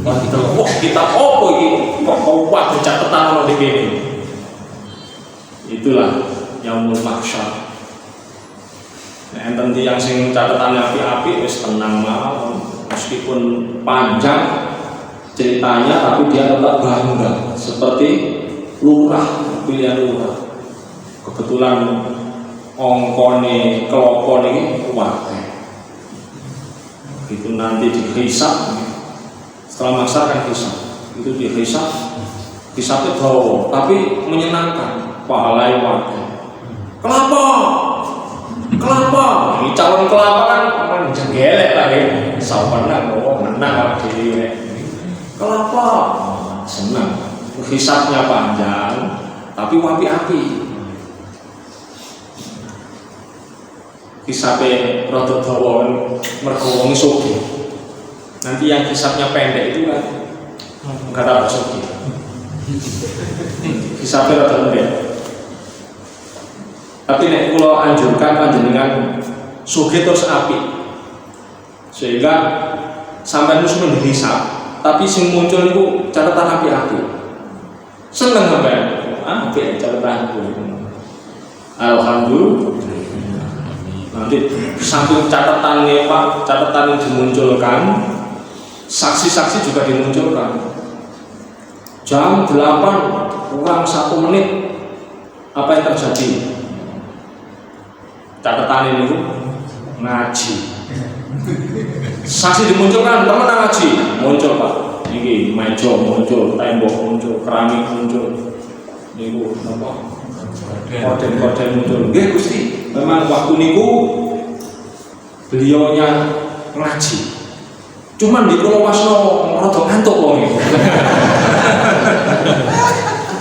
Wah, kitab apa iki? Kok kuat catatan ono di kene. Itulah yaumul mahsyar. Nek enten tiyang sing catatannya api-api wis tenang mawon. Meskipun panjang ceritanya tapi dia tetap bangga seperti lurah, pilihan lurah. Kebetulan ongkone kelopon ini kuat. Itu nanti dihisab. Setelah mahsyar kan hisab. Itu dihisab. Hisabnya dawa tapi menyenangkan. Pahalai warga. Kelapa. Ini calon kelapa kan jenggelek lagi. Sawarna kok menang dhewe. Kelapa senang, hisabnya panjang tapi wapi-api. kisahnya rada dawa mergo wong sugih. Nanti yang kisahnya pendek itu kan enggak dapat sugih. Kisahnya rada pendek. Tapi nek kula anjurkan panjenengan sugih terus apik. Sehingga sampai harus menghisap, tapi sing muncul itu catatan apik-apik. Seneng sampai apik catatan itu. Alhamdulillah. Nanti samping catatannya Pak, catatan yang dimunculkan, saksi-saksi juga dimunculkan. Jam 8 kurang 1 menit, apa yang terjadi? Catatan ini ngaji. Saksi dimunculkan, teman ngaji, muncul Pak. Ini meja muncul, tembok muncul, keramik muncul. Ini apa? Korden-korden muncul. Nggih Gusti, memang waktu niku beliaunya ngaji. Cuman di Pulau Wasno rada ngantuk wong iki.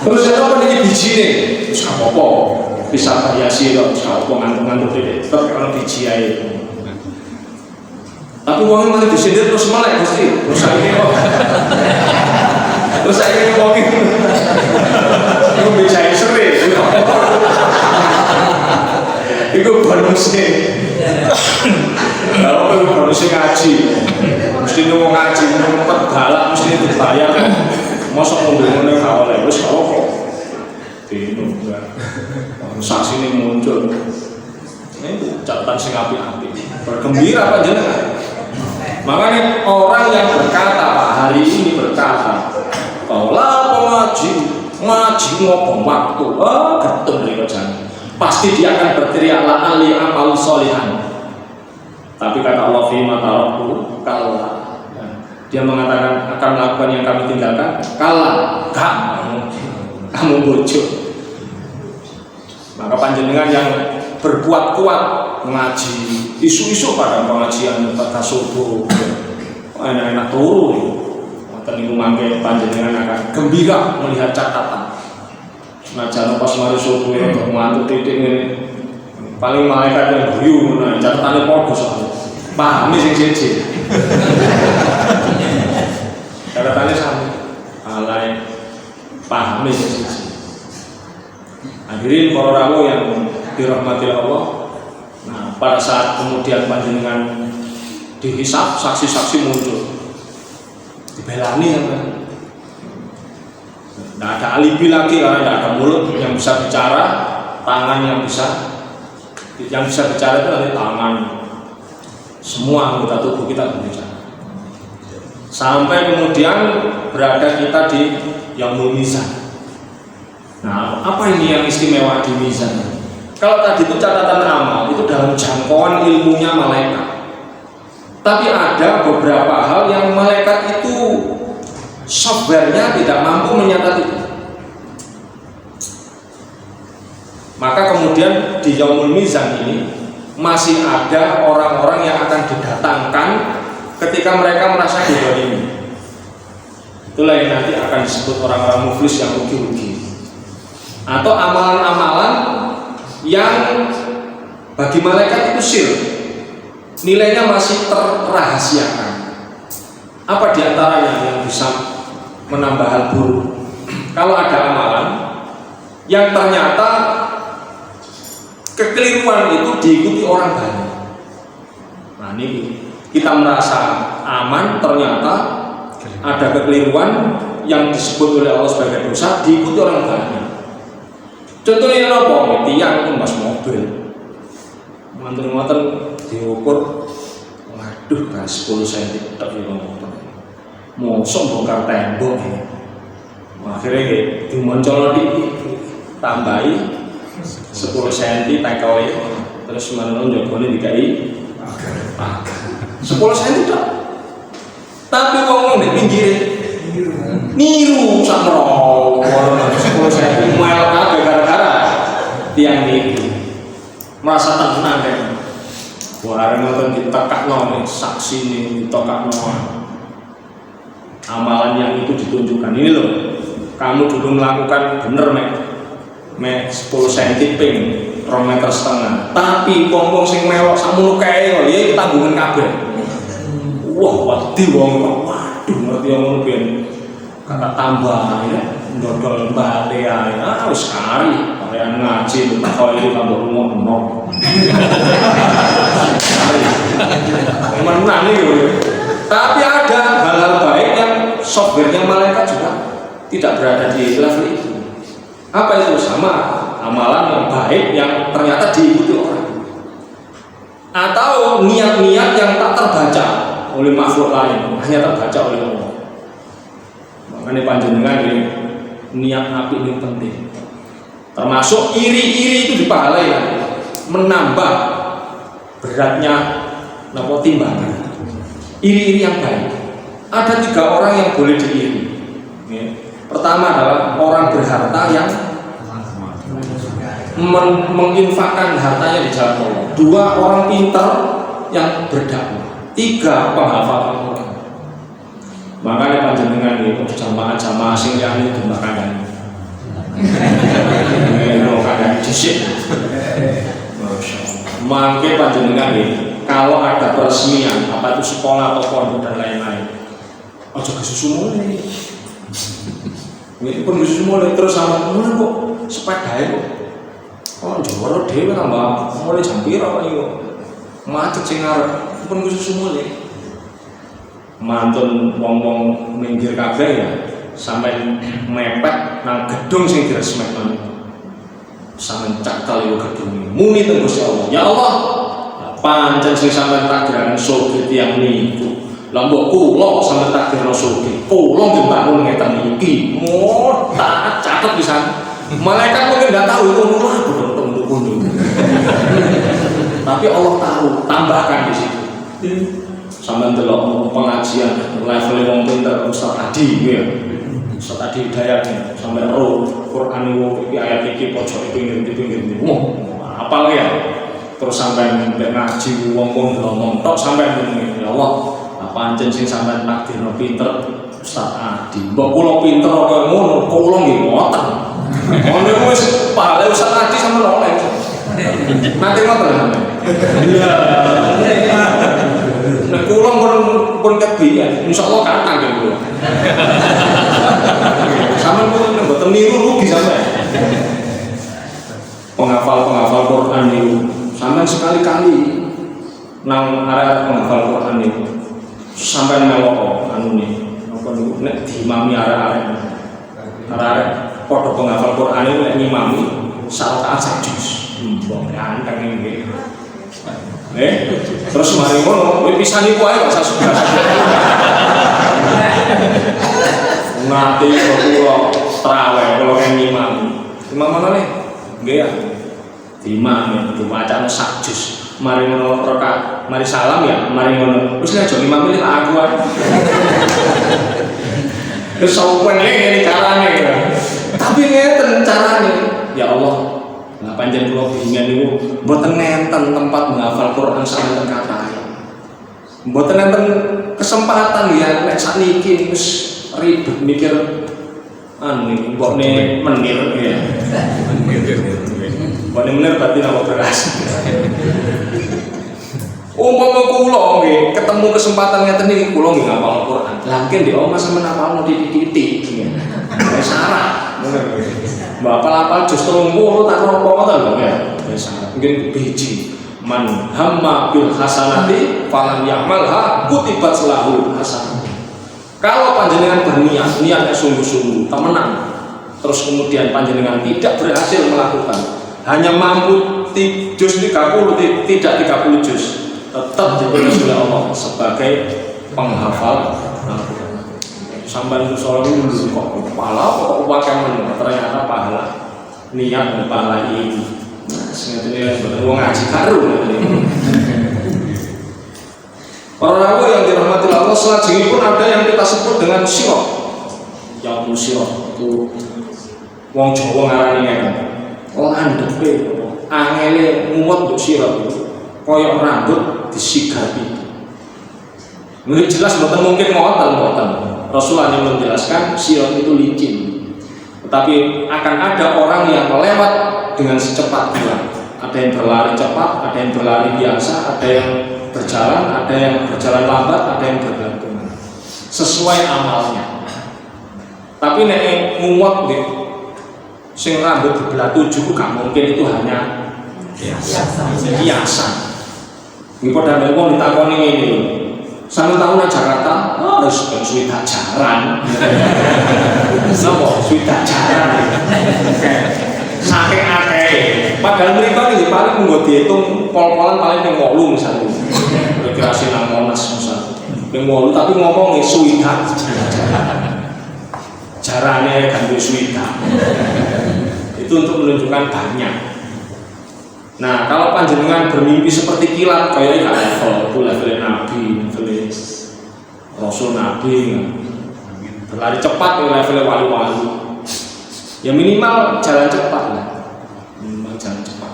Terus apa niki bijine? Wis apa-apa. Bisa variasi kok, apa ngantuk-ngantuk dhewe. Tetep kalau biji ae. Tapi wong malah disindir terus melek Gusti. Terus saiki kok. Terus saiki wong iki. Iku bisa sere. Iku bonusnya. Kalau bonusnya ngaji, mesti ngomong ngaji, ngomong galak, mesti dibayar. Mosok ngomongnya gak oleh, terus gak apa-apa. Dino enggak. Saksi ini muncul. Ini catatan sing apik-apik. Bergembira Pak jenengan. Makanya orang yang berkata Pak hari ini berkata, "Kaulah pengaji, ngaji ngobong waktu." Getun dari kerjaan. Pasti dia akan berteriak la'ali amal solihan. Tapi kata Allah fima taraktu kalla. Dia mengatakan akan melakukan yang kami tinggalkan. Kalla, kamu bojo. Maka panjenengan yang berbuat kuat mengaji, isu-isu pada pengajian pada subuh, enak-enak turu. Maka niku mangke panjenengan akan gembira melihat catatan. Nah, jangan pas mari subuh ya, ngantuk titik ini. Paling malaikat yang guyu, nah catatannya podo soalnya. Pahami sing siji. Catatannya sama. Alai pahami sing siji. Hadirin para rawuh yang dirahmati Allah. Nah, pada saat kemudian panjenengan dihisap, saksi-saksi muncul. Dibelani apa? Tidak ada alibi lagi karena tidak ada mulut yang bisa bicara, tangan yang bisa bicara itu nanti tangan. Semua anggota tubuh kita berbicara. Sampai kemudian berada kita di Yaumul Mizan. Nah, apa ini yang istimewa di Mizan? Kalau tadi itu catatan amal itu dalam jangkauan ilmunya malaikat. Tapi ada beberapa hal yang malaikat itu softwarenya tidak mampu mencatat itu. Maka kemudian di Yaumul Mizan ini masih ada orang-orang yang akan didatangkan ketika mereka merasa dizalimi. Itulah yang nanti akan disebut orang-orang muflis yang rugi-rugi. Atau amalan-amalan yang bagi malaikat itu sir, nilainya masih terrahasiakan. Apa diantaranya yang bisa menambah hal buruk? Kalau ada amalan yang ternyata kekeliruan itu diikuti orang banyak. Nah ini kita merasa aman, ternyata ada kekeliruan yang disebut oleh Allah sebagai dosa diikuti orang banyak. Contohnya apa? Tiang itu mas mobil, mantan-mantan diukur, waduh kan 10 cm tapi motor. Mosok bongkar tembok ya. Akhirnya dimuncul tambahi 10 cm takeaway, terus mana jogone dikai 10 cm tak. Tapi wong di pinggir niru sakro 10 cm mel kabeh gara-gara tiang ini merasa tenang kan. Wah, nonton ditekakno saksi ini ditekakno. Amalan yang itu ditunjukkan ini loh, kamu dulu melakukan bener mek 10 cm ping 2,5 meter. Tapi wong-wong sing melok sakmono kae kok ya tanggungan kabeh. Wah, wedi wong kok. Waduh, ngerti ngono ben. Kata tambah ya, ndodol bali ae. Ah wis kari, kalian ngaji kok iki tambah ngono. Menang iki. Tapi ada hal-hal baik yang softwarenya malaikat juga tidak berada di level itu. Apa itu? Sama amalan yang baik yang ternyata diikuti orang, atau niat-niat yang tak terbaca oleh makhluk lain, hanya terbaca oleh Allah. Makanya panjenengan ini niat api ini penting. Termasuk iri-iri itu dipahalai nanti, menambah beratnya timbangan. Iri-iri yang baik. Ada 3 orang yang boleh diiri. Pertama adalah orang berharta yang menginfakkan hartanya di jalan Allah. 2 orang pintar yang berdakwah. 3 penghafal Al-Quran. Makanya panjenengan itu jamaah-jamaah sing liyane itu makanya. Ngono kadang jisik. Mangke panjenengan ini kalau ada peresmian apa itu sekolah atau pondok dan lain-lain, ojo kesusu mulai. Ini pun kesusu mulai terus sama mulai kok sepeda itu. Oh joro dhewe tambah mulai jam piro kok iki. Macet sing arep pun kesusu mulai. Mantun wong-wong minggir kabeh ya sampai mepet nang gedung sing diresmek nang sampeyan cakal yo gedung muni teng Gusti Allah. Ya Allah, pancen sing sampeyan takdirane sugih tiyang niku. Lah mbok kula sampeyan takdirane sugih. Kula nggih bangun ngeten iki. Oh, tak catet pisan. Malaikat mungkin enggak tahu itu mula betul-betul. Tapi Allah tahu, tambahkan di situ. Sampeyan delok pengajian level wong pinter Ustaz Adi ya. Ustaz Adi Hidayat sampai roh Quran iki ayat iki pojok pinggir iki. Apal ya. Terus sampai ngaji wong-wong ngomong tok sampai ngene ya Allah, pancen sing sampean takdirno pinter Ustaz Adi. Mbok kula pinter kaya ngono, kula nggih ngoten. Ngono wis pahale Ustaz Adi sampe oleh. Nanti ngoten sampean. Iya. Nek kula pun kebiyen, insyaallah kathah nggih kula. Sampeyan pun mboten niru rugi sampean. Penghafal Quran niku sampai sekali-kali nang area penghafal Quran itu sampai melok anu nih apa niku nek diimami area padha penghafal Quran itu nek ngimami salat sajus mbok ganteng iki terus mari ngono kowe pisan iku ae kok sasudah ngati kula trawe kula kan ngimami imam mana nih nggih ya imam ya diwacane sak juz mari ngono rakaat mari salam ya mari ngono wis aja imam iki tak aku ae wis sopan ngene carane tapi ngeten carane ya Allah lah panjenengan kula bingung niku mboten nenten tempat menghafal Quran sampeyan kathah mboten nenten kesempatan ya nek sakniki wis ribet mikir anu iki mbokne menir ya bener-bener berarti nama beras. Umpama kula nggih ketemu kesempatan ngeten iki kula nggih ngapal Al-Qur'an. Lah mungkin di omah sampeyan hafal titik-titik. Wis sarah. Mbak apal-apal jus 30 tak apa ngoten lho ya. Wis sarah. Mungkin biji man hamma bil hasanati falam ya'malha kutibat lahu hasanah. Kalau panjenengan berniat, niatnya sungguh-sungguh, temenan, terus kemudian panjenengan tidak berhasil melakukan, hanya mampu juz 30, tidak 30 juz, tetap ditulis oleh Allah sebagai penghafal Al-Quran. Sampai sholat dulu kok pahala, kok upakan ternyata pahala niat dan pahala ini. Nah, sebetulnya betul ngaji karu. Para rawa yang dirahmati Allah, selanjutnya pun ada yang kita sebut dengan sirot. Yang sirot itu wong Jawa ngarani ngene. Wong andepe, angele mumet untuk sirot itu. Koyok rambut disigati. Ini jelas mboten mungkin ngoten. Rasulullah yang menjelaskan sirot itu licin. Tetapi akan ada orang yang lewat dengan secepat kilat. Ada yang berlari cepat, ada yang berlari biasa, ada yang berjalan, ada yang berjalan lambat, ada yang bergantung. Sesuai amalnya. Tapi nek nguwat nggih sing rambut dibelah 7 gak mungkin, itu hanya hiasan. Nggih padha nek wong ditakoni ngene lho. Sampe tahu nang Jakarta, harus ben suwidak jaran. Napa suwidak jaran? Saking akeh. Padahal mriko iki paling mung diitung pol-polan paling ping 8 misalnya. Rekreasi nang Monas misal. Ping 8 tapi ngomong suwidak jaran. Jarane kan suwidak. Itu untuk menunjukkan banyak. Nah, kalau panjenengan bermimpi seperti kilat, kayak level itu level Nabi, level Rasul Nabi, berlari cepat itu level wali-wali. Ya minimal jalan cepat lah, minimal jalan cepat.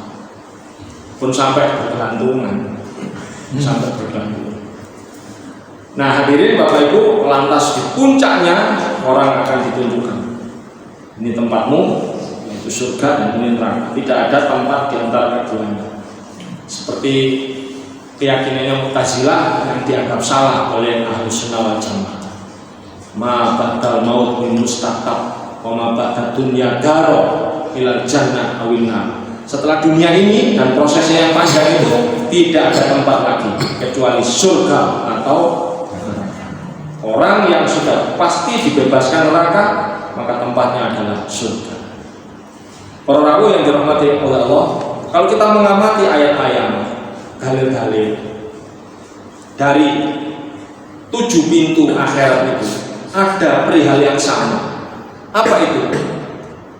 Pun sampai bergelantungan, sampai bergelantungan. Nah, hadirin Bapak Ibu, lantas di puncaknya orang akan ditunjukkan. Ini tempatmu. Itu surga dan ini neraka. Tidak ada tempat di antara keduanya. Seperti keyakinannya Mu'tazilah yang dianggap salah oleh Ahlus Sunnah wal Jamaah. Ma ba'dal maut min mustaqab wa ma ba'dad dunya daro ilal jannah awil nar. Setelah dunia ini dan prosesnya yang panjang itu tidak ada tempat lagi kecuali surga atau orang yang sudah pasti dibebaskan neraka, maka tempatnya adalah surga. Para rawuh yang dirahmati oleh Allah, kalau kita mengamati ayat-ayat dalil-dalil dari 7 pintu akhirat itu, ada perihal yang sama. Apa itu?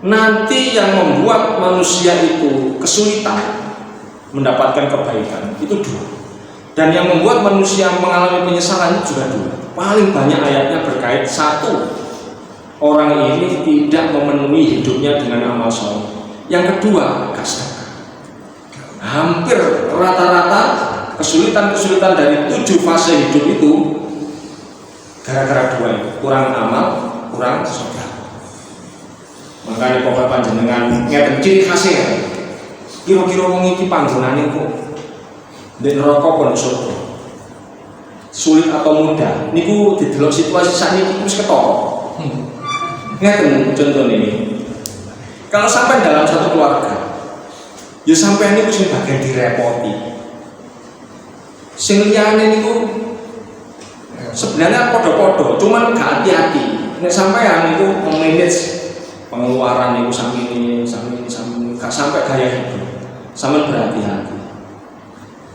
Nanti yang membuat manusia itu kesulitan mendapatkan kebaikan itu 2. Dan yang membuat manusia mengalami penyesalan itu juga 2. Paling banyak ayatnya berkait 1. Orang ini tidak memenuhi hidupnya dengan amal soleh. Yang kedua, sedekah. Hampir rata-rata kesulitan-kesulitan dari 7 fase hidup itu gara-gara 2 itu, kurang amal, kurang sedekah. Makanya pokok panjenengan ngeten ciri khasnya. Kira-kira wong iki panggonane kok ndek neraka pun surga. Sulit atau mudah niku didelok situasi sakniki wis ketara. Ngeten contoh ini. Kalau sampai dalam satu keluarga, ya sampai ini sing bagian direpoti. Sing liyane niku sebenarnya podo-podo, cuman gak hati-hati. Nek sampean niku memanage pengeluaran niku sami ini, gak sampai gaya hidup. Sampeyan berhati-hati.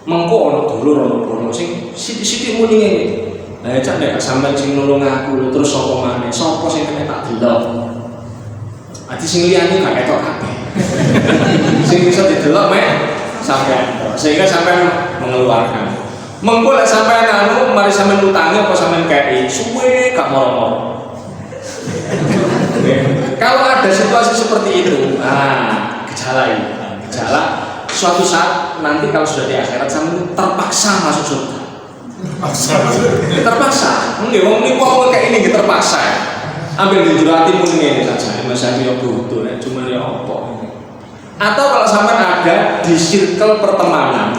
Mengko ana dulur ana bono sing sithik-sithik muni ngene. Lah cak nek sampean sing nulung aku terus sapa maneh? Sapa sing kena tak delok? Ati sing liyane gak ketok kabeh. Sing bisa didelok mek sampean. Sehingga sampean mengeluarkan. Mengko lek sampean anu mari sampean utangi apa sampean kei, suwe gak moro-moro. Kalau ada situasi seperti itu, gejala ini. Gejala suatu saat nanti kalau sudah di akhirat sampean terpaksa masuk surga. Terpaksa. Nggih wong niku kok kayak ini terpaksa. Ambil di jurati pun ini saja, masih yo butuh, cuma ya opo. Atau kalau sampai ada di circle pertemanan,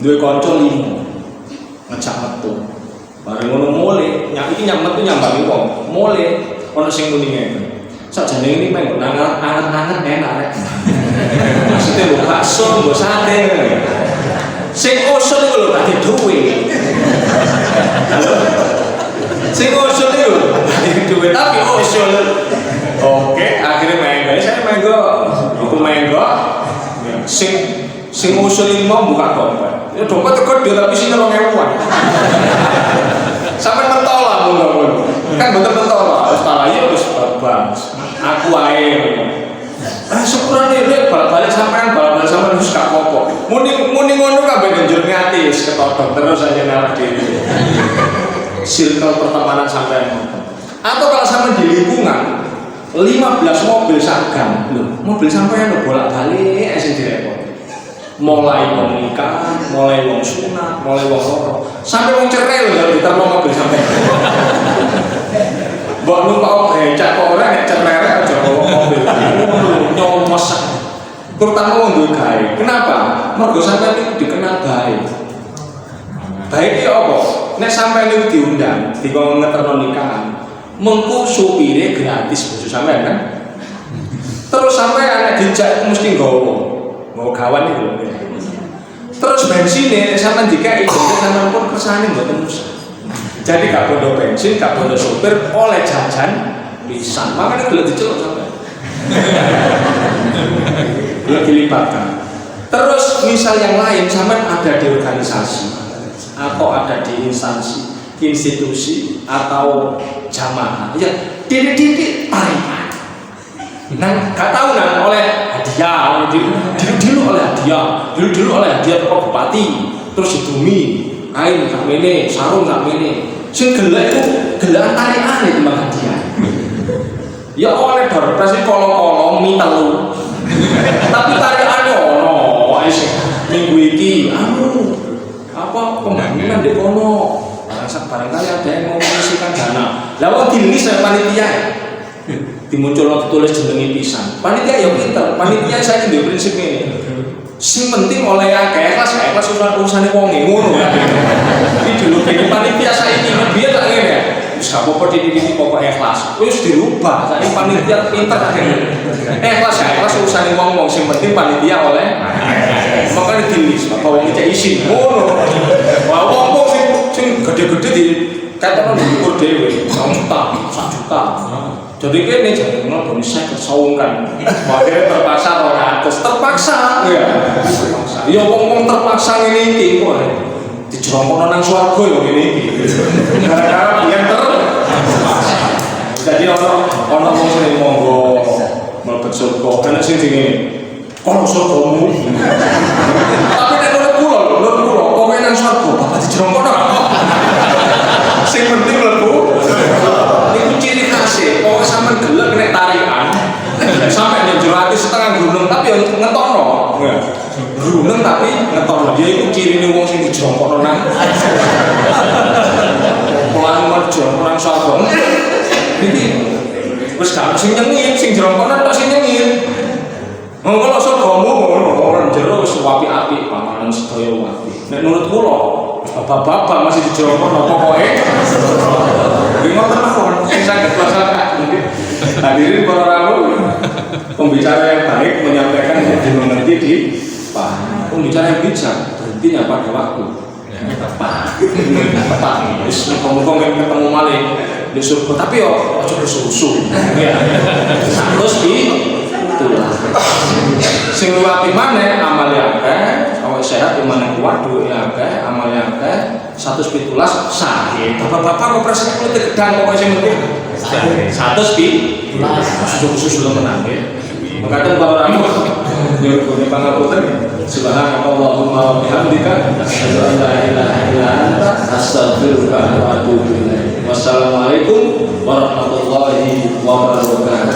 dua konco 5 ngejak metu, bareng ngono mole, iki metu nyambangi wong, mole, ono sing muni ngene. Sakjane ini pengen anget-anget enak rek. Maksudnya mbok bakso, mbok sate. Sing usul iku lho dadi duwe. Sing usul itu duit tapi usul. Oke, akhirnya menggo. Saya menggo, aku menggo. Sing usul ini mau buka dompet. Ya dompet gede tapi sini 2.000-an. Sampai mentol mun. Kan betul mentol. Wis talaye wis babang. Aku ae. Sepurane rek balik sampean wis gak apa-apa. Muni ngono kabeh njur ngati wis ketodong terus aja ngarep dhewe. Circle pertemanan sampai atau kalau sampai di lingkungan 15 mobil sagam loh, mobil sampai lo bolak-balik sing direpot. Mulai wong nikah, mulai wong sunat, mulai wong loro, sampai wong cerai lho diterno mobil sampai. Mbok numpak becak kok ora nek cerai aja bawa mobil. Nyomos. terutama wong duwe gawe. Kenapa? Mergo sampeyan itu dikenal baik. Baik iki apa? Nek sampeyan itu diundang, dikon ngeterno nikahan, mengko supire gratis bojo sampeyan kan? Terus sampeyan nek dijak mesti nggawa gawan iki lho. Terus bensinnya sampeyan dikai sampeyan pun kersane mboten usah. Jadi gak bondo bensin, gak bondo sopir, oleh jajan pisan. Makanya gelem diceluk sampeyan. Gelem dilibatkan. Terus misal yang lain sampeyan ada di organisasi atau ada di instansi, institusi atau jamaah. Ya, diri-diri tarikan. Nah, gak tahu nang oleh hadiah, dulu oleh hadiah, dulu oleh hadiah Pak Bupati, terus didumi, kain gak mene, sarung gak mene. Sing gelek itu gelekan tarikane timbang hadiah. Ya oleh dorpres iki kolo-kolo mi telu. Tapi tarikane ono, minggu iki apa pembangunan di kono. Barangkali ada yang mau mengisikan dana. Lah wong dilis nang panitia. Dimunculno ditulis jenenge pisan. Panitia ya pinter. Panitia saya ndek prinsip ini. Sing penting oleh akeh ikhlas urusane wonge ngono. Iki dulu iki panitia saiki biar tak ngene. Wis gak apa-apa titik-titik pokok ikhlas. Wis dirubah. Saiki panitia pinter akhirnya. Ikhlas urusane wong-wong sing penting panitia oleh. Makanya dilis apa wong iki isin ngono. Wah wong sing gede-gede di katono diukur dhewe, 1 juta. Jadi kene jadi ngono bonus saya kesaungan. Makanya terpaksa ya. Ya wong-wong terpaksa ngene iki kok. Dijerongkono nang swarga ya ngene iki. Gara-gara biyen terpaksa. Jadi ono wong sing monggo mlebet surga, ana sing ngene. Kono surgamu. Tapi nek menurut kula kowe nang swarga bapak dijerongkono. Sing penting mlebu. Iku ciri khas kok sampean gelek nek tarikan. Sampai njero ati setengah gunung tapi yo ngetokno. Gunung tapi ngetokno. Dia iku cirine wong sing dijerongkono nang. Pelan merjo nang swarga. Iki wis gak sing nyengit sing jerongkono tok sing nyengit. Monggo lho surgamu ngono, ora jero wis apik-apik panganan sedaya apik. Nek menurut kula bapak-bapak masih dijerongkono pokoke. Gimana mawon sing saged masyarakat. Hadirin para tamu, pembicara yang baik menyampaikan yang dimengerti di Pak. Pembicara yang bijak berhentinya pada waktu. Tepat. Wis ngomong-ngomong ketemu malih di surga tapi yo aja kesusu. Ya. Terus itulah. Sing luwih maneh amal akeh, awake sehat imane kuat duwe akeh, amal akeh 117 sahih. Bapak-bapak operasi politik gedang pokoke sing penting. 117 susu tenan nggih. Mekaten para ramu nyuwun pangapunten. Subhanallahumma wa bihamdika asyhadu an la ilaha illa anta astaghfiruka wa atubu ilaik. Wassalamualaikum warahmatullahi wabarakatuh.